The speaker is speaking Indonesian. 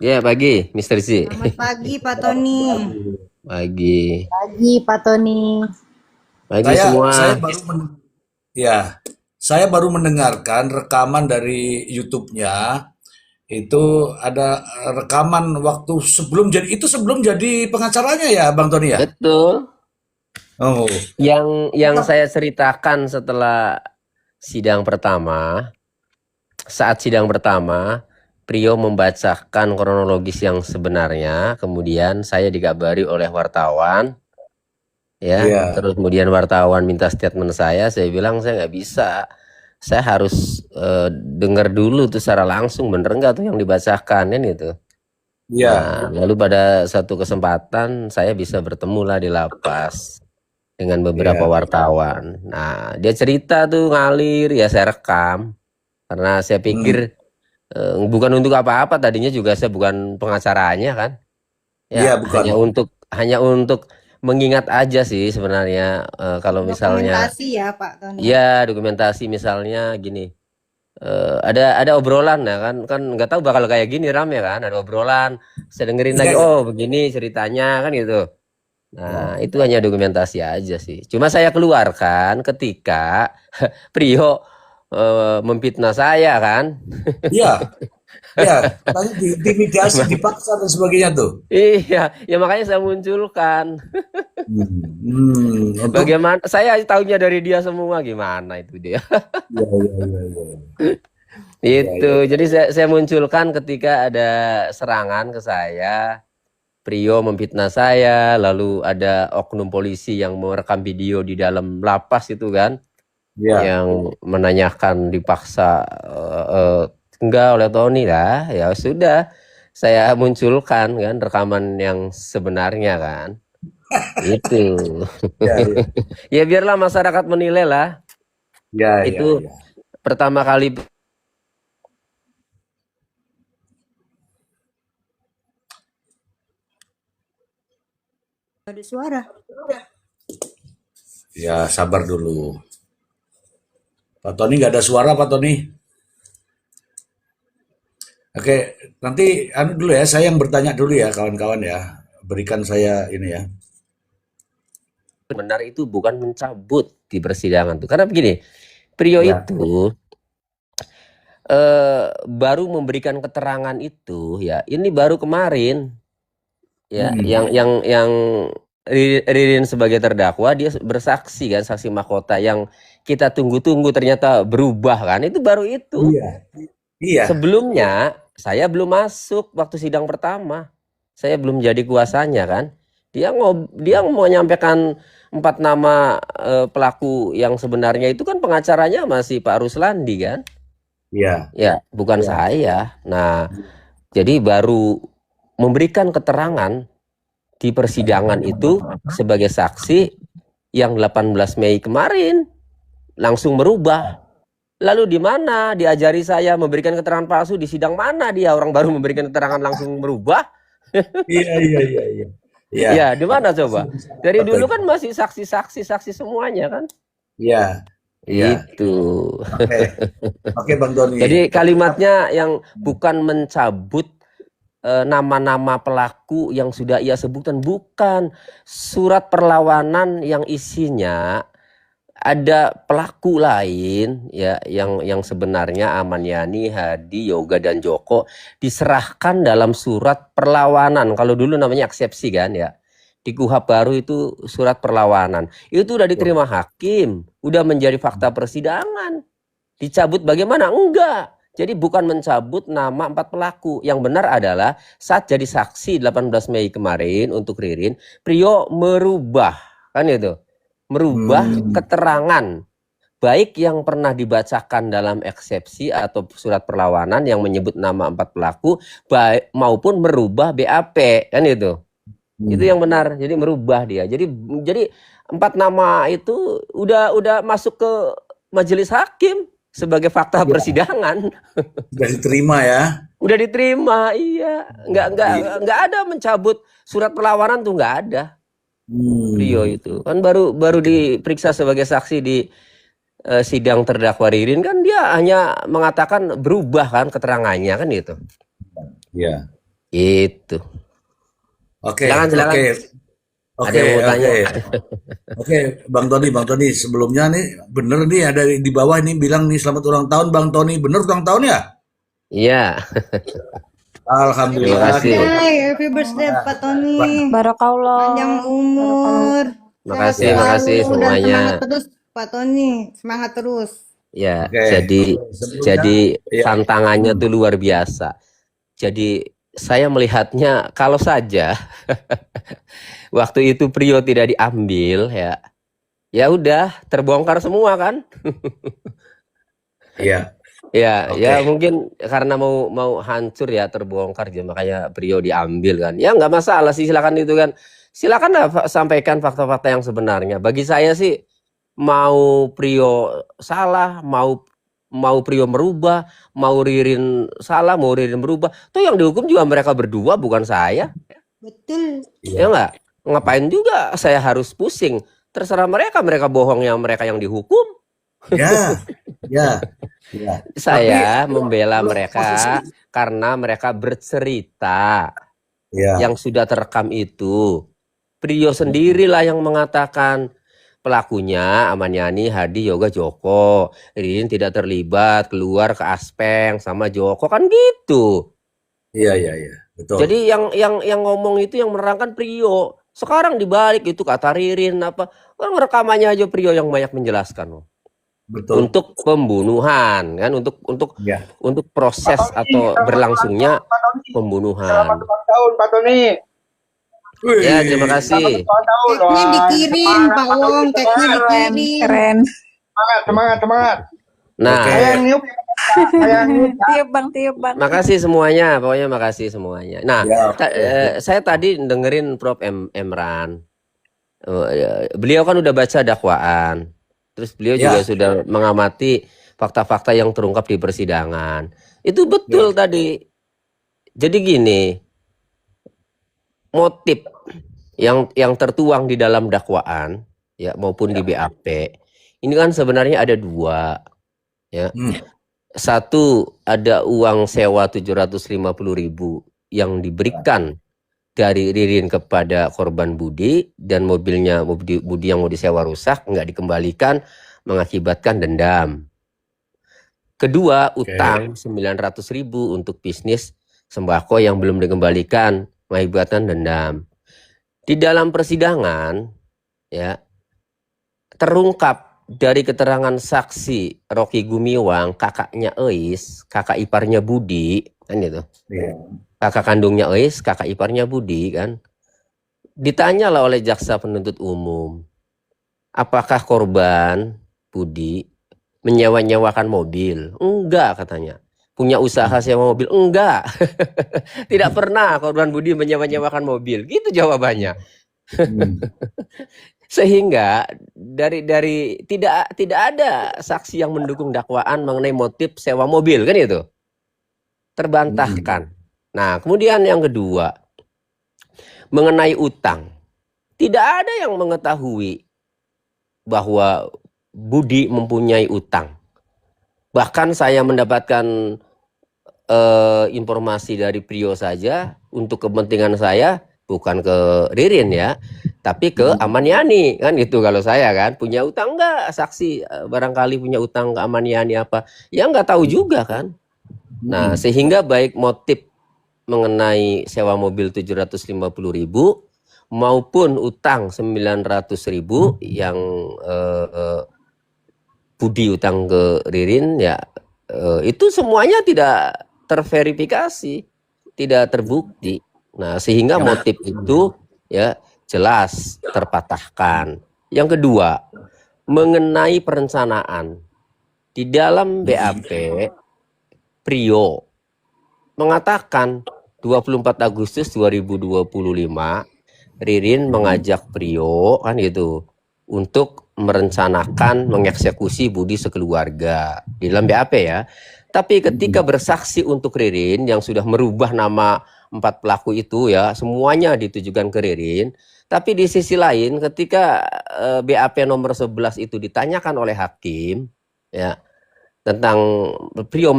Ya, pagi, Mister Z. Selamat pagi Pak Tony. Pagi. Pagi Pak Tony. Pagi Saya semua. ya, saya baru mendengarkan rekaman dari YouTube-nya. Itu ada rekaman waktu sebelum jadi pengacaranya ya, Bang Tony ya? Betul. Oh, Yang saya ceritakan setelah sidang pertama, saat sidang pertama, Prio membacakan kronologis yang sebenarnya, kemudian saya dikabari oleh wartawan, ya. iya, Terus kemudian wartawan minta statement saya bilang saya nggak bisa. Saya harus dengar dulu tuh secara langsung bener nggak tuh yang dibacakan kan itu. iya, Nah, lalu pada satu kesempatan saya bisa bertemu lah di lapas dengan beberapa iya, wartawan. Nah, dia cerita tuh ngalir, ya saya rekam karena saya hmm, pikir bukan untuk apa-apa, tadinya juga saya bukan pengacaranya kan. iya Ya, bukan, hanya untuk mengingat aja sih sebenarnya, kalau misalnya Dokumentasi ya Pak Tony. ya dokumentasi misalnya gini. Ada obrolan ya kan kan nggak tahu bakal kayak gini rame kan, ada obrolan saya dengerin iya, lagi, iya, oh begini ceritanya kan gitu. Nah, iya, itu hanya dokumentasi aja sih. Cuma saya keluarkan ketika Prio memfitnah saya kan. iya, iya, katanya diintimidasi, dipaksa dan sebagainya tuh. Iya, ya makanya saya munculkan. Untuk, Bagaimana saya tahunya dari dia semua, gimana itu dia. iya, iya, iya, iya, iya, Itu. iya, Jadi saya munculkan ketika ada serangan ke saya. Prio memfitnah saya, lalu ada oknum polisi yang merekam video di dalam lapas itu kan, iya, yang menanyakan dipaksa enggak oleh Tony lah, ya sudah saya munculkan kan rekaman yang sebenarnya kan, itu. iya, iya, Ya biarlah masyarakat menilai lah, iya, iya, itu iya. pertama kali. Ada suara. Ya, sabar dulu. Pak Tony nggak ada suara, Pak Tony. Oke, nanti anu dulu ya, saya yang bertanya dulu ya, kawan-kawan ya. Berikan saya ini ya. Benar itu bukan mencabut di persidangan tuh, karena begini, Prio Ya, itu baru memberikan keterangan itu ya, ini baru kemarin ya, hmm, yang Ririn sebagai terdakwa dia bersaksi kan, saksi mahkota yang kita tunggu-tunggu ternyata berubah kan, itu baru itu. iya, iya, Sebelumnya saya belum masuk waktu sidang pertama, saya belum jadi kuasanya kan. Dia mau menyampaikan 4 nama pelaku yang sebenarnya itu kan, pengacaranya masih Pak Ruslandi kan. iya, Ya, bukan saya. Nah, jadi baru memberikan keterangan di persidangan itu sebagai saksi yang 18 Mei kemarin langsung merubah. Lalu di mana diajari saya memberikan keterangan palsu, di sidang mana dia orang baru memberikan keterangan langsung merubah? iya, iya, iya, iya, iya. Ya, di mana Masih coba? bisa Dari Pak dulu Tony. kan masih saksi-saksi saksi semuanya kan? Iya, iya. Itu. Oke, oke Bang Tony. Jadi kalimatnya yang bukan mencabut nama-nama pelaku yang sudah ia sebutkan, bukan. Surat perlawanan yang isinya ada pelaku lain ya, yang sebenarnya Ahmad Yani, Hadi, Yoga dan Joko diserahkan dalam surat perlawanan. Kalau dulu namanya eksepsi kan ya. Di KUHP baru itu surat perlawanan. Itu udah diterima hakim, udah menjadi fakta persidangan. Dicabut bagaimana? Enggak. Jadi bukan mencabut nama 4 pelaku. Yang benar adalah saat jadi saksi 18 Mei kemarin untuk Ririn, Prio merubah kan itu. Merubah Hmm, keterangan baik yang pernah dibacakan dalam eksepsi atau surat perlawanan yang menyebut nama 4 pelaku, baik maupun merubah BAP kan itu. Itu hmm. yang benar. Jadi merubah dia. Jadi 4 nama itu udah masuk ke majelis hakim sebagai fakta Ya, persidangan. sudah diterima ya. Udah diterima, iya. Nggak nggak Iya. nggak ada mencabut surat perlawanan tuh, nggak ada. Rio Hmm. itu kan baru diperiksa sebagai saksi di sidang terdakwa Ririn, kan dia hanya mengatakan berubah kan keterangannya kan itu. Ya. Itu. Oke, Silakan, silakan. oke, Ada oke, yang mau tanya? oke. Oke, Bang Tony, sebelumnya nih bener nih ada di bawah ini bilang nih selamat ulang tahun Bang Tony, bener ulang tahun ya? Iya, terima Alhamdulillah kasih. kita ucapkan Happy birthday Pak Tony. Panjang Barakallah. umur. Sehat Makasih, ya. makasih selalu dan semuanya. semangat terus Pak Tony. Semangat terus. Ya, Oke, sebelumnya jadi ya. tantangannya tuh luar biasa. Jadi saya melihatnya kalau saja waktu itu Prio tidak diambil ya, ya udah terbongkar semua kan? Iya, Ya, oke. ya mungkin karena mau hancur ya terbongkar ya makanya Prio diambil kan. Ya nggak masalah sih, silakan itu kan. Silakan lah sampaikan fakta-fakta yang sebenarnya. Bagi saya sih mau Prio salah, mau Prio merubah, mau Ririn salah, mau Ririn berubah. Tuh yang dihukum juga mereka berdua bukan saya. Betul. Ya Iya. nggak? Ngapain juga saya harus pusing? Terserah mereka bohong yang mereka yang dihukum. Ya, ya, ya. Saya Tapi membela posisi mereka karena mereka bercerita ya, yang sudah terekam itu. Prio sendirilah yang mengatakan pelakunya Amaniani, Hadi, Yoga, Joko. Ririn tidak terlibat, keluar ke Aspeng sama Joko kan gitu. iya, iya, iya, betul. Jadi yang ngomong itu yang menerangkan Prio. Sekarang dibalik itu kata Ririn apa? Kan rekamannya aja Prio yang banyak menjelaskan. Betul. Untuk pembunuhan kan, untuk Ya. proses atau berlangsungnya pembunuhan. Selamat ulang tahun Pak Tony. Ya, terima kasih. Ulang tahun. Cake-nya Wah, dikirim Pak Wong. Cake-nya dikirim. Keren. semangat. Nah, Oke. Saya yang niup. Saya yang niup. Tiup bang. makasih semuanya, pokoknya makasih semuanya. Nah, Ya, oke. saya tadi dengerin Prof. Emran. Beliau kan udah baca dakwaan. Terus beliau Ya. juga sudah mengamati fakta-fakta yang terungkap di persidangan. Itu betul tadi. Jadi gini, motif yang tertuang di dalam dakwaan ya maupun di BAP ini kan sebenarnya ada dua ya. Satu, ada uang sewa 750.000 yang diberikan dari Ririn kepada korban Budi, dan mobilnya Budi yang mau disewa rusak, nggak dikembalikan, mengakibatkan dendam. Kedua, utang 900.000 untuk bisnis sembako yang belum dikembalikan, mengakibatkan dendam. Di dalam persidangan ya terungkap dari keterangan saksi Rocky Gumiwang, kakaknya Eis, kakak iparnya Budi, kan gitu. Iya. Kakak kandungnya Eis, kakak iparnya Budi kan. Ditanyalah oleh jaksa penuntut umum, apakah korban Budi menyewa-nyewakan mobil? Enggak katanya. Punya usaha sewa mobil? Enggak. Tidak pernah korban Budi menyewa-nyewakan mobil. Gitu jawabannya. Sehingga dari tidak ada saksi yang mendukung dakwaan mengenai motif sewa mobil kan itu. Terbantahkan. Nah, kemudian yang kedua, mengenai utang. Tidak ada yang mengetahui bahwa Budi mempunyai utang. Bahkan saya mendapatkan informasi dari Prio saja untuk kepentingan saya, bukan ke Ririn ya, tapi ke Amaniani kan gitu. Kalau saya kan punya utang enggak, saksi barangkali punya utang ke Amaniani apa, ya nggak tahu juga kan. Nah, sehingga baik motif mengenai sewa mobil 750.000 maupun utang 900.000 yang Budi utang ke Ririn ya, itu semuanya tidak terverifikasi, tidak terbukti. Nah, sehingga motif itu ya jelas terpatahkan. Yang kedua, mengenai perencanaan di dalam BAP, Prio mengatakan 24 Agustus 2025 Ririn mengajak Prio kan gitu untuk merencanakan mengeksekusi Budi sekeluarga di dalam BAP ya. Tapi ketika bersaksi untuk Ririn yang sudah merubah nama 4 pelaku itu ya, semuanya ditujukan ke Ririn. Tapi di sisi lain ketika BAP nomor 11 itu ditanyakan oleh hakim ya tentang Prio